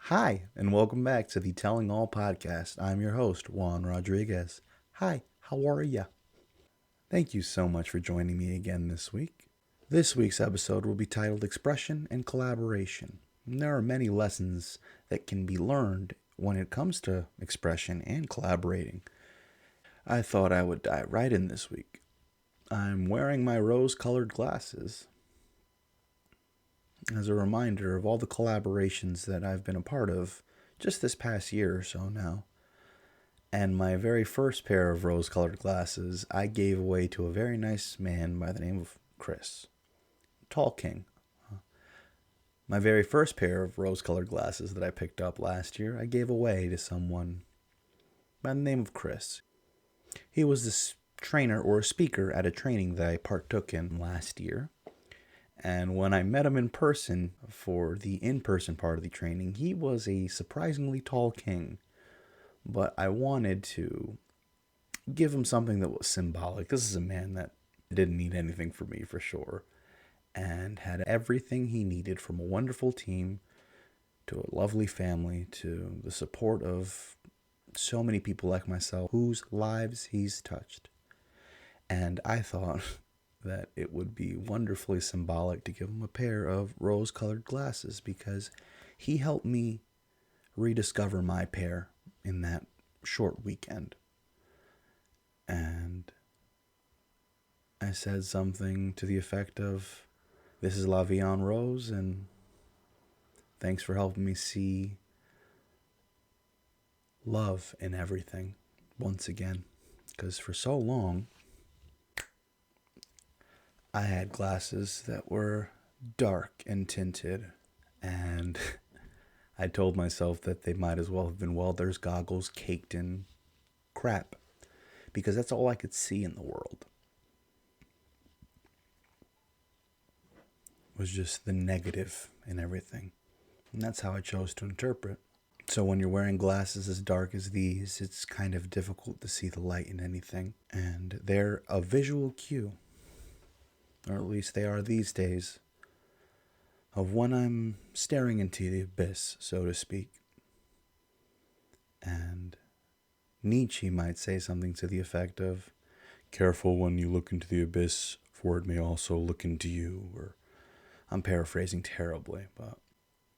Hi, and welcome back to the Telling All podcast. I'm your host, Juan Rodriguez. Hi, how are ya? Thank you so much for joining me again this week. This week's episode will be titled Expression and Collaboration. And there are many lessons that can be learned when it comes to expression and collaborating. I thought I would dive right in this week. I'm wearing my rose colored glasses as a reminder of all the collaborations that I've been a part of just this past year or so now. And my very first pair of rose colored glasses I gave away to a very nice man by the name of Chris. Tall King. My very first pair of rose colored glasses that I picked up last year I gave away to someone by the name of Chris. He was this trainer or a speaker at a training that I partook in last year. And when I met him in person for the in-person part of the training, he was a surprisingly tall king. But I wanted to give him something that was symbolic. This is a man that didn't need anything from me for sure, and had everything he needed, from a wonderful team to a lovely family to the support of so many people like myself whose lives he's touched. And I thought that it would be wonderfully symbolic to give him a pair of rose-colored glasses because he helped me rediscover my pair in that short weekend. And I said something to the effect of, "This is La Vie en Rose, and thanks for helping me see love in everything once again." Because for so long, I had glasses that were dark and tinted, and I told myself that they might as well have been welder's goggles caked in crap, because that's all I could see in the world. Was just the negative in everything. And that's how I chose to interpret. So when you're wearing glasses as dark as these, it's kind of difficult to see the light in anything. And they're a visual cue, or at least they are these days, of when I'm staring into the abyss, so to speak. And Nietzsche might say something to the effect of, "Careful when you look into the abyss, for it may also look into you," or I'm paraphrasing terribly, but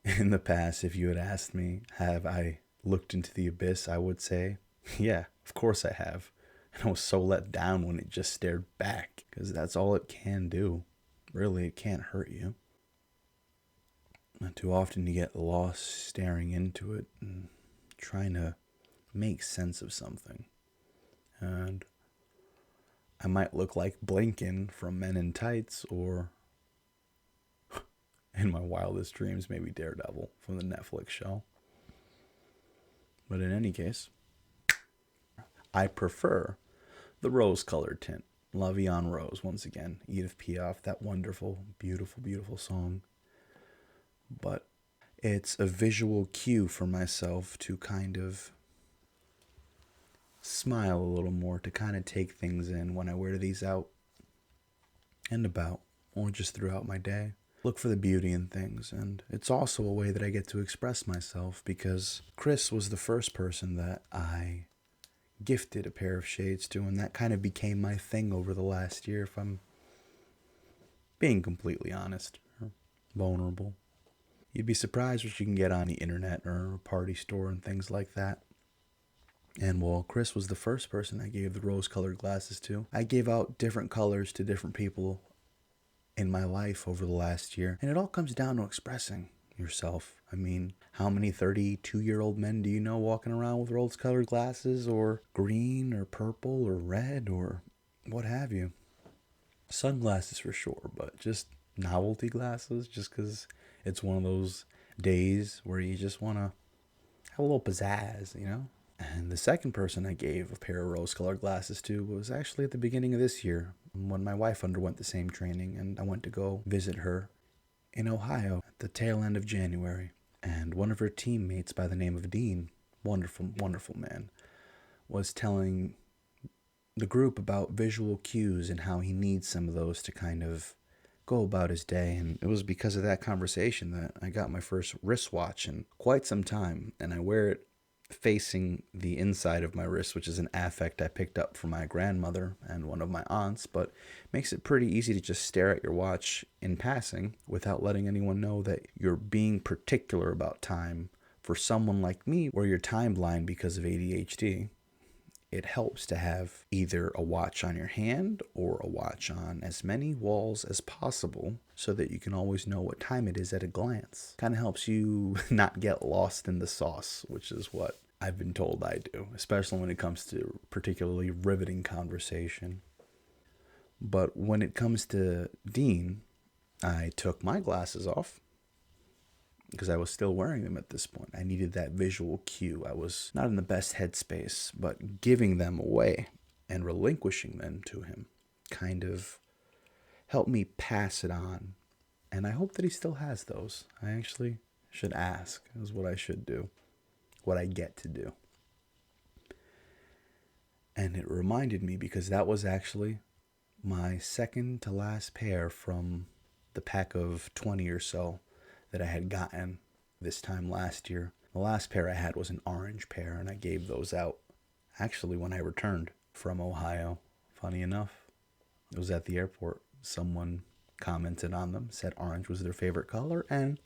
in the past, if you had asked me, have I looked into the abyss, I would say, yeah, of course I have. And I was so let down when it just stared back, because that's all it can do. Really, it can't hurt you. Not too often you get lost staring into it and trying to make sense of something. And I might look like Blinken from Men in Tights, or in my wildest dreams, maybe Daredevil from the Netflix show. But in any case, I prefer the rose-colored tint. La Vie en Rose, once again. Edith Piaf, that wonderful, beautiful, beautiful song. But it's a visual cue for myself to kind of smile a little more, to kind of take things in when I wear these out and about, or just throughout my day. Look for the beauty in things, and it's also a way that I get to express myself, because Chris was the first person that I gifted a pair of shades to, and that kind of became my thing over the last year, if I'm being completely honest or vulnerable. You'd be surprised what you can get on the internet or a party store and things like that. And while Chris was the first person I gave the rose-colored glasses to, I gave out different colors to different people in my life over the last year. And it all comes down to expressing yourself. I mean, how many 32-year-old men do you know walking around with rose-colored glasses, or green or purple or red or what have you? Sunglasses for sure, but just novelty glasses, just because it's one of those days where you just want to have a little pizzazz, you know? And the second person I gave a pair of rose-colored glasses to was actually at the beginning of this year, when my wife underwent the same training, and I went to go visit her in Ohio at the tail end of January. And one of her teammates by the name of Dean, wonderful, wonderful man, was telling the group about visual cues and how he needs some of those to kind of go about his day. And it was because of that conversation that I got my first wristwatch in quite some time. And I wear it facing the inside of my wrist, which is an affect I picked up from my grandmother and one of my aunts, but makes it pretty easy to just stare at your watch in passing without letting anyone know that you're being particular about time. For someone like me, where you're time blind because of ADHD, it helps to have either a watch on your hand or a watch on as many walls as possible so that you can always know what time it is at a glance. Kind of helps you not get lost in the sauce, which is what I've been told I do, especially when it comes to particularly riveting conversation. But when it comes to Dean, I took my glasses off because I was still wearing them at this point. I needed that visual cue. I was not in the best headspace, but giving them away and relinquishing them to him kind of helped me pass it on. And I hope that he still has those. I actually should ask, is what I should do, what I get to do. And it reminded me because that was actually my second to last pair from the pack of 20 or so that I had gotten this time last year. The last pair I had was an orange pair, and I gave those out actually when I returned from Ohio. Funny enough, it was at the airport. Someone commented on them, said orange was their favorite color, and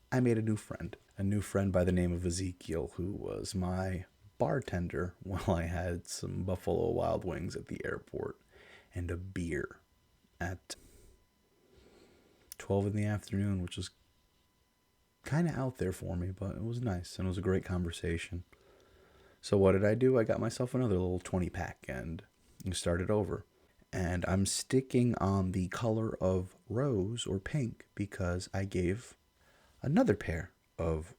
I made a new friend. A new friend by the name of Ezekiel, who was my bartender while I had some Buffalo Wild Wings at the airport and a beer at 12 in the afternoon, which was kind of out there for me, but it was nice and it was a great conversation. So what did I do? I got myself another little 20 pack and started over. And I'm sticking on the color of rose or pink because I gave another pair of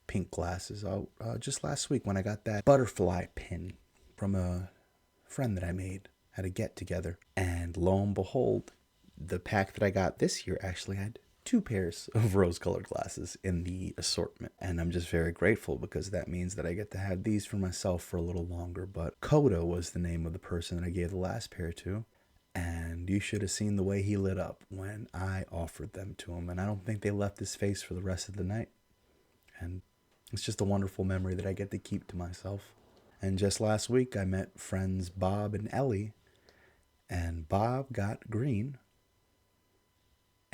pink glasses out just last week when I got that butterfly pin from a friend that I made at a get together. And lo and behold, the pack that I got this year actually had 2 pairs of rose colored glasses in the assortment. And I'm just very grateful because that means that I get to have these for myself for a little longer. But Koda was the name of the person that I gave the last pair to. And you should have seen the way he lit up when I offered them to him. And I don't think they left his face for the rest of the night. And it's just a wonderful memory that I get to keep to myself. And just last week, I met friends Bob and Ellie. And Bob got green.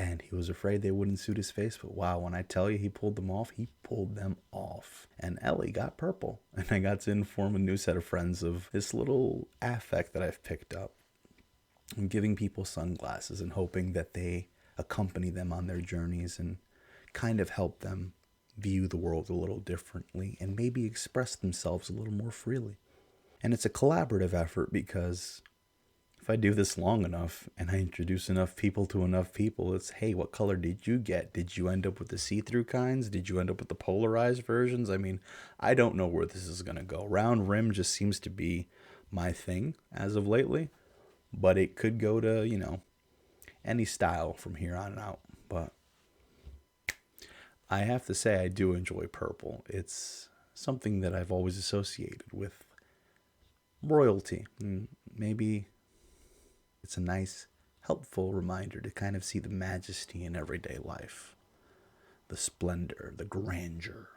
And he was afraid they wouldn't suit his face. But wow, when I tell you he pulled them off, he pulled them off. And Ellie got purple. And I got to inform a new set of friends of this little affect that I've picked up. I'm giving people sunglasses and hoping that they accompany them on their journeys and kind of help them view the world a little differently and maybe express themselves a little more freely. And it's a collaborative effort because if I do this long enough and I introduce enough people to enough people, it's, hey, what color did you get? Did you end up with the see-through kinds? Did you end up with the polarized versions? I mean, I don't know where this is going to go. Round rim just seems to be my thing as of lately, but it could go to, any style from here on out. But I have to say I do enjoy purple. It's something that I've always associated with royalty. And maybe it's a nice, helpful reminder to kind of see the majesty in everyday life, the splendor, the grandeur,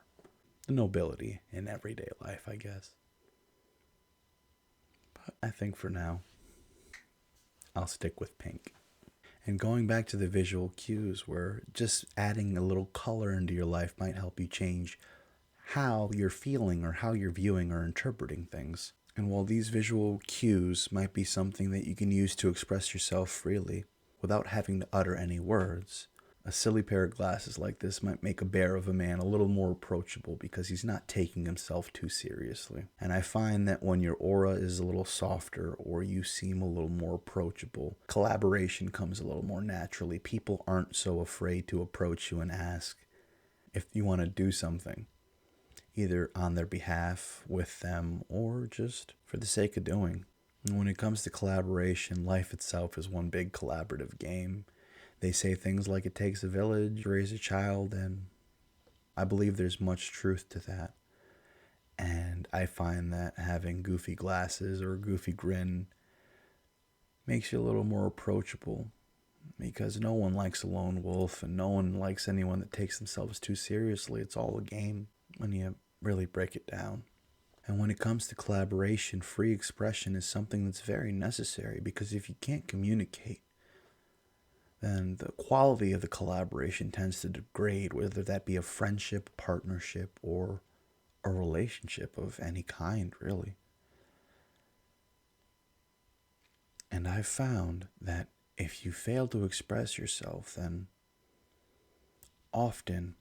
the nobility in everyday life, I guess. But I think for now, I'll stick with pink. And going back to the visual cues, where just adding a little color into your life might help you change how you're feeling or how you're viewing or interpreting things. And while these visual cues might be something that you can use to express yourself freely without having to utter any words, a silly pair of glasses like this might make a bear of a man a little more approachable because he's not taking himself too seriously. And I find that when your aura is a little softer or you seem a little more approachable, collaboration comes a little more naturally. People aren't so afraid to approach you and ask if you want to do something, either on their behalf, with them, or just for the sake of doing. And when it comes to collaboration, life itself is one big collaborative game. They say things like it takes a village to raise a child, and I believe there's much truth to that. And I find that having goofy glasses or a goofy grin makes you a little more approachable because no one likes a lone wolf and no one likes anyone that takes themselves too seriously. It's all a game when you really break it down. And when it comes to collaboration, free expression is something that's very necessary, because if you can't communicate, then the quality of the collaboration tends to degrade, whether that be a friendship, partnership, or a relationship of any kind, really. And I've found that if you fail to express yourself, then often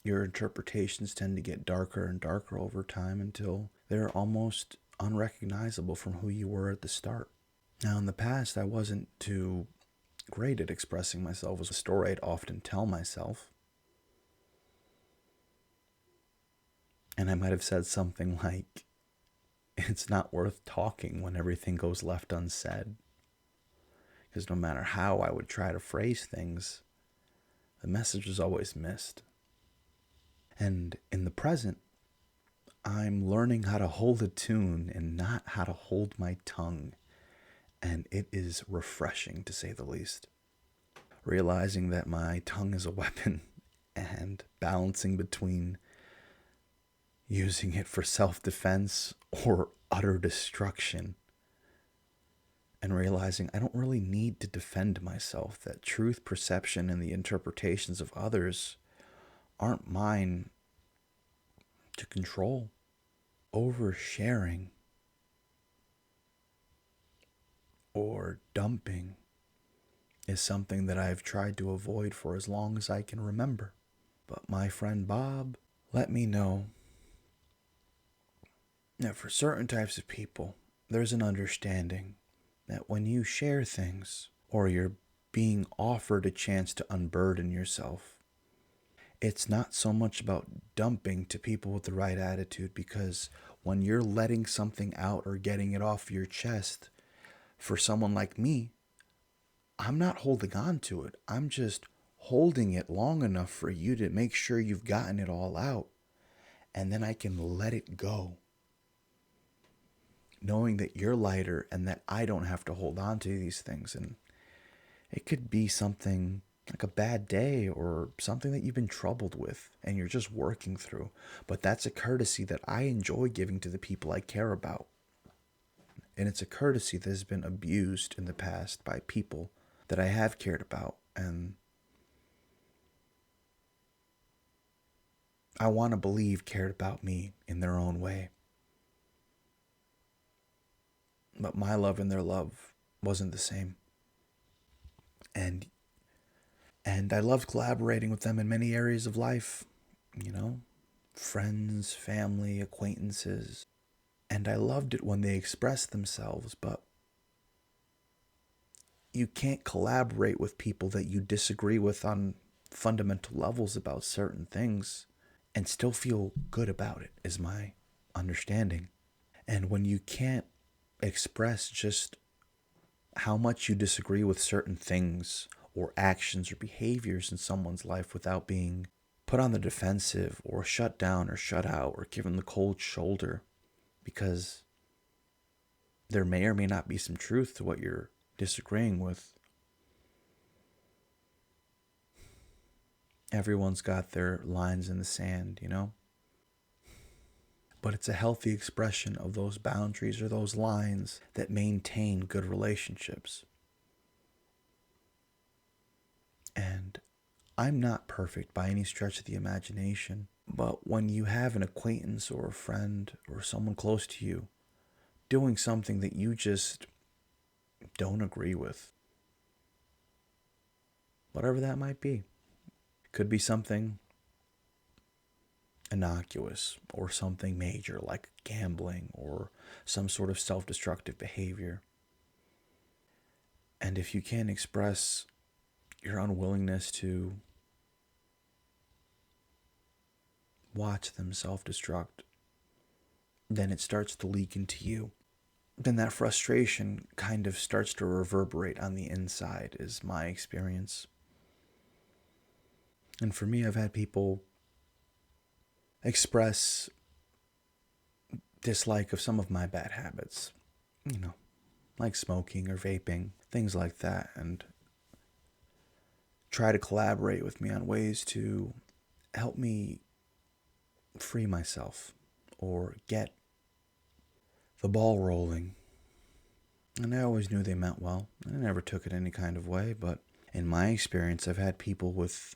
your interpretations tend to get darker and darker over time until they're almost unrecognizable from who you were at the start. Now, in the past, I wasn't too great at expressing myself. It was a story I'd often tell myself. And I might have said something like, it's not worth talking when everything goes left unsaid. Because no matter how I would try to phrase things, the message was always missed. And in the present, I'm learning how to hold a tune and not how to hold my tongue. And it is refreshing, to say the least. Realizing that my tongue is a weapon and balancing between using it for self-defense or utter destruction. And realizing I don't really need to defend myself, that truth, perception, and the interpretations of others aren't mine to control. Oversharing or dumping is something that I've tried to avoid for as long as I can remember. But my friend Bob let me know that for certain types of people, there's an understanding that when you share things or you're being offered a chance to unburden yourself, it's not so much about dumping to people with the right attitude, because when you're letting something out or getting it off your chest, for someone like me, I'm not holding on to it. I'm just holding it long enough for you to make sure you've gotten it all out. And then I can let it go, knowing that you're lighter and that I don't have to hold on to these things. And it could be something like a bad day or something that you've been troubled with and you're just working through. But that's a courtesy that I enjoy giving to the people I care about. And it's a courtesy that has been abused in the past by people that I have cared about. And I want to believe cared about me in their own way. But my love and their love wasn't the same. And I loved collaborating with them in many areas of life, you know, friends, family, acquaintances. And I loved it when they expressed themselves, but you can't collaborate with people that you disagree with on fundamental levels about certain things and still feel good about it, is my understanding. And when you can't express just how much you disagree with certain things or actions or behaviors in someone's life without being put on the defensive or shut down or shut out or given the cold shoulder, because there may or may not be some truth to what you're disagreeing with. Everyone's got their lines in the sand, you know? But it's a healthy expression of those boundaries or those lines that maintain good relationships. And I'm not perfect by any stretch of the imagination, but when you have an acquaintance or a friend or someone close to you doing something that you just don't agree with, whatever that might be, it could be something innocuous or something major like gambling or some sort of self-destructive behavior. And if you can't express your unwillingness to watch them self-destruct, then it starts to leak into you. Then that frustration kind of starts to reverberate on the inside, is my experience. And for me, I've had people express dislike of some of my bad habits, you know, like smoking or vaping, things like that. And try to collaborate with me on ways to help me free myself or get the ball rolling. And I always knew they meant well. I never took it any kind of way, but in my experience, I've had people with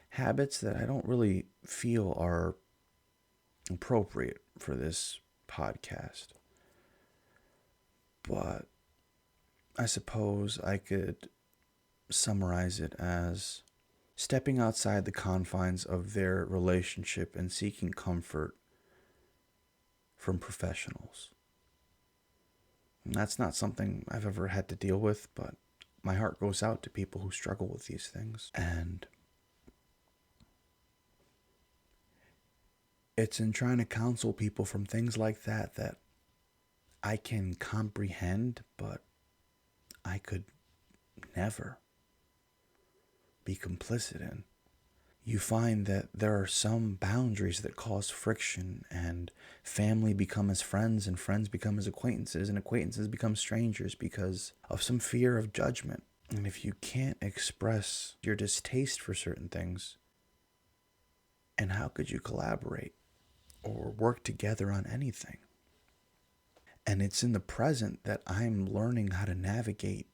habits that I don't really feel are appropriate for this podcast. But I suppose I could summarize it as stepping outside the confines of their relationship and seeking comfort from professionals. And that's not something I've ever had to deal with, but my heart goes out to people who struggle with these things. And it's in trying to counsel people from things like that that I can comprehend, but I could never be complicit in. You find that there are some boundaries that cause friction, and family become as friends, and friends become as acquaintances, and acquaintances become strangers because of some fear of judgment. And if you can't express your distaste for certain things, and how could you collaborate or work together on anything? And it's in the present that I'm learning how to navigate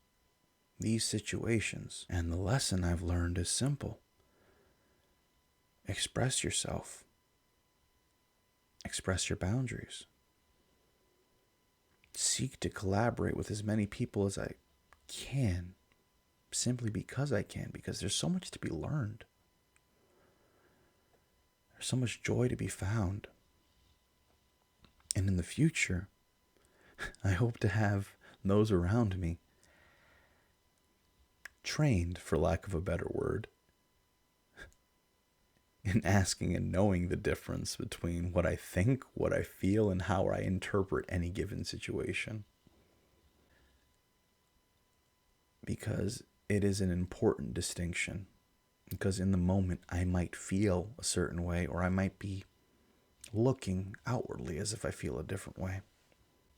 these situations. And the lesson I've learned is simple. Express yourself. Express your boundaries. Seek to collaborate with as many people as I can, simply because I can, because there's so much to be learned. There's so much joy to be found. And in the future, I hope to have those around me trained, for lack of a better word, in asking and knowing the difference between what I think, what I feel, and how I interpret any given situation. Because it is an important distinction. Because in the moment, I might feel a certain way, or I might be looking outwardly as if I feel a different way.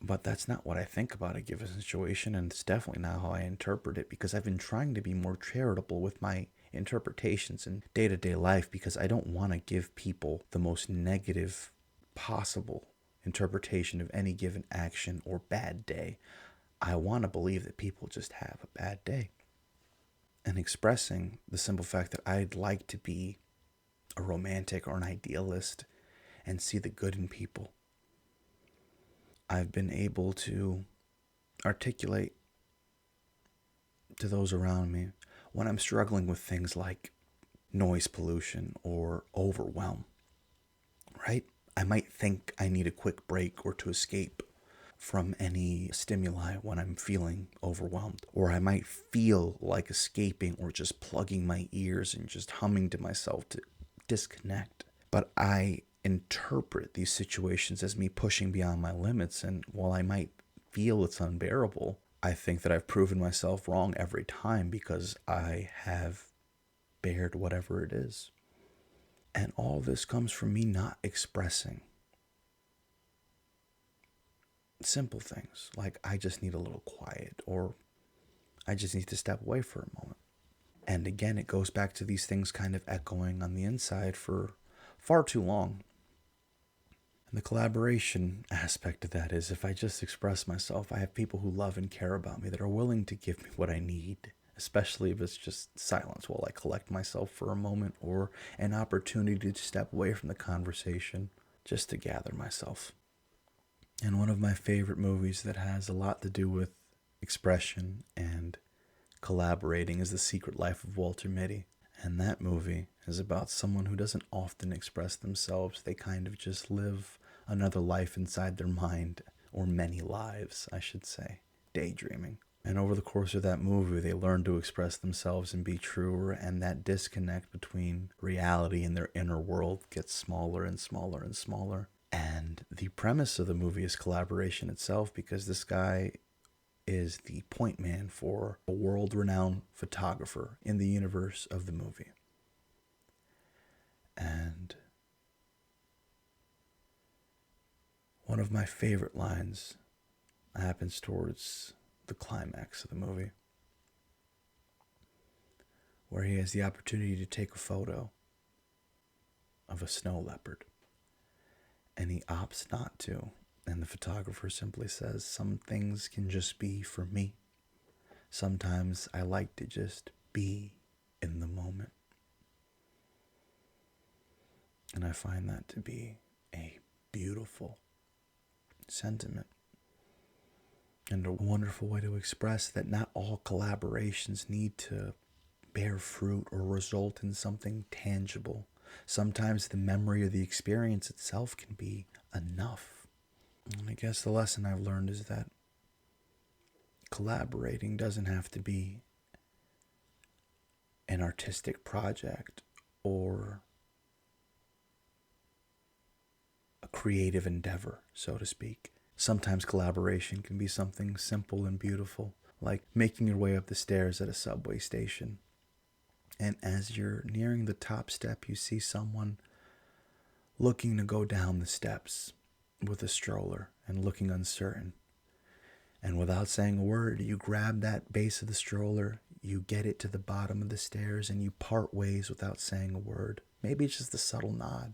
But that's not what I think about a given situation, and it's definitely not how I interpret it, because I've been trying to be more charitable with my interpretations in day-to-day life, because I don't want to give people the most negative possible interpretation of any given action or bad day. I want to believe that people just have a bad day. And expressing the simple fact that I'd like to be a romantic or an idealist and see the good in people, I've been able to articulate to those around me when I'm struggling with things like noise pollution or overwhelm, right? I might think I need a quick break or to escape from any stimuli when I'm feeling overwhelmed. Or I might feel like escaping or just plugging my ears and just humming to myself to disconnect. But I interpret these situations as me pushing beyond my limits, and while I might feel it's unbearable, I think that I've proven myself wrong every time because I have bared whatever it is. And all this comes from me not expressing simple things like I just need a little quiet, or I just need to step away for a moment. And again, it goes back to these things kind of echoing on the inside for far too long. And the collaboration aspect of that is if I just express myself, I have people who love and care about me that are willing to give me what I need, especially if it's just silence while I collect myself for a moment, or an opportunity to step away from the conversation just to gather myself. And one of my favorite movies that has a lot to do with expression and collaborating is The Secret Life of Walter Mitty. And that movie is about someone who doesn't often express themselves. They kind of just live another life inside their mind, or many lives, I should say, daydreaming. And over the course of that movie, they learn to express themselves and be truer, and that disconnect between reality and their inner world gets smaller and smaller and smaller. And the premise of the movie is collaboration itself, because this guy is the point man for a world-renowned photographer in the universe of the movie. And one of my favorite lines happens towards the climax of the movie, where he has the opportunity to take a photo of a snow leopard, and he opts not to. And the photographer simply says, "Some things can just be for me. Sometimes I like to just be in the moment." And I find that to be a beautiful sentiment and a wonderful way to express that not all collaborations need to bear fruit or result in something tangible. Sometimes the memory or the experience itself can be enough. And I guess the lesson I've learned is that collaborating doesn't have to be an artistic project or a creative endeavor, so to speak. Sometimes collaboration can be something simple and beautiful, like making your way up the stairs at a subway station. And as you're nearing the top step, you see someone looking to go down the steps with a stroller and looking uncertain. And without saying a word, you grab that base of the stroller, you get it to the bottom of the stairs, and you part ways without saying a word. Maybe it's just a subtle nod.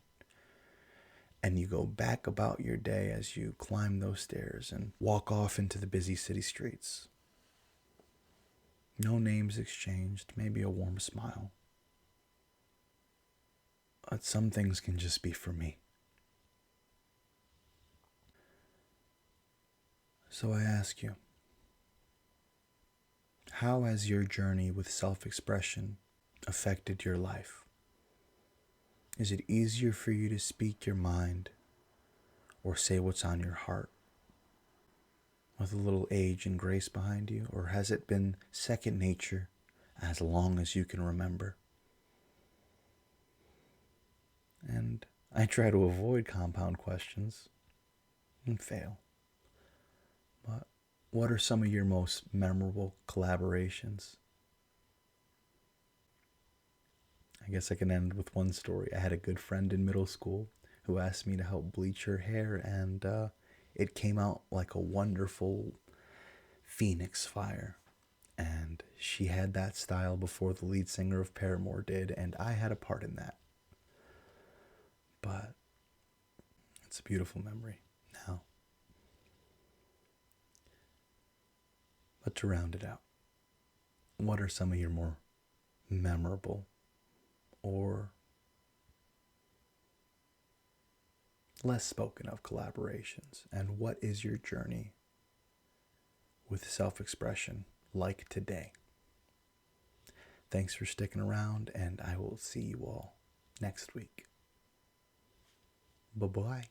And you go back about your day as you climb those stairs and walk off into the busy city streets. No names exchanged, maybe a warm smile. But some things can just be for me. So I ask you, how has your journey with self-expression affected your life? Is it easier for you to speak your mind or say what's on your heart with a little age and grace behind you? Or has it been second nature as long as you can remember? And I try to avoid compound questions and fail. But what are some of your most memorable collaborations? I guess I can end with one story. I had a good friend in middle school who asked me to help bleach her hair, and it came out like a wonderful phoenix fire. And she had that style before the lead singer of Paramore did, and I had a part in that. But it's a beautiful memory now. But to round it out, what are some of your more memorable or less spoken of collaborations? And what is your journey with self-expression like today? Thanks for sticking around, and I will see you all next week. Bye-bye.